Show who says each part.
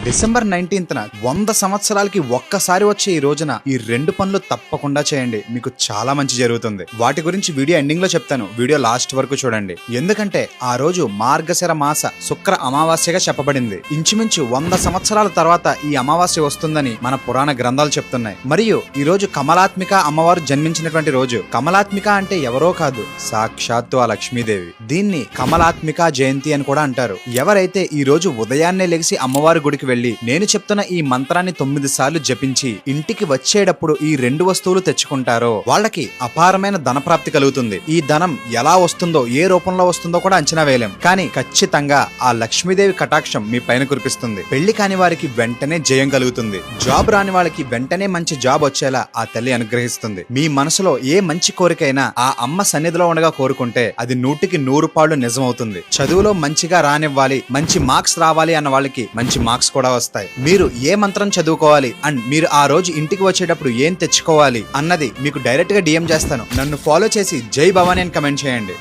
Speaker 1: December 19th 100 సంవత్సరాలకి ఒక్కసారి వచ్చే ఈ రోజున ఈ రెండు పనులు తప్పకుండా చేయండి. మీకు చాలా మంచి జరుగుతుంది. వాటి గురించి వీడియో ఎండింగ్ లో చెప్తాను. వీడియో లాస్ట్ వరకు చూడండి. ఎందుకంటే ఆ రోజు మార్గశిర మాస శుక్ర అమావాస్యగా చెప్పబడింది. ఇంచుమించు 100 సంవత్సరాల తర్వాత ఈ అమావాస్య వస్తుందని మన పురాణ గ్రంథాలు చెప్తున్నాయి. మరియు ఈ రోజు కమలాత్మిక అమ్మవారు జన్మించినటువంటి రోజు. కమలాత్మిక అంటే ఎవరో కాదు, సాక్షాత్తు ఆ లక్ష్మీదేవి. దీన్ని కమలాత్మిక జయంతి అని కూడా అంటారు. ఎవరైతే ఈ రోజు ఉదయాన్నే లెగిసి అమ్మవారి గుడికి వెళ్లి నేను చెప్తున్న ఈ మంత్రాన్ని 9 సార్లు జపించి ఇంటికి వచ్చేటప్పుడు ఈ 2 వస్తువులు తెచ్చుకుంటారో వాళ్ళకి అపారమైన ధనప్రాప్తి కలుగుతుంది. ఈ ధనం ఎలా వస్తుందో, ఏ రూపంలో వస్తుందో కూడా అంచనా వేయలేం. కానీ ఖచ్చితంగా ఆ లక్ష్మీదేవి కటాక్షం మీ పైన కురిపిస్తుంది. పెళ్లి కాని వారికి వెంటనే జయం కలుగుతుంది. జాబ్ రాని వాళ్ళకి వెంటనే మంచి జాబ్ వచ్చేలా ఆ తల్లి అనుగ్రహిస్తుంది. మీ మనసులో ఏ మంచి కోరికైనా ఆ అమ్మ సన్నిధిలో ఉండగా కోరుకుంటే అది 100కి 100 పాళ్ళు నిజమవుతుంది. చదువులో మంచిగా రానివ్వాలి, మంచి మార్క్స్ రావాలి అన్న వాళ్ళకి మంచి మార్క్స్ కూడా వస్తాయి. మీరు ఏ మంత్రం చదువుకోవాలి అండ్ మీరు ఆ రోజు ఇంటికి వచ్చేటప్పుడు ఏం తెచ్చుకోవాలి అన్నది మీకు డైరెక్ట్ గా డిఎం చేస్తాను. నన్ను ఫాలో చేసి జై భవానీ అని కమెంట్ చేయండి.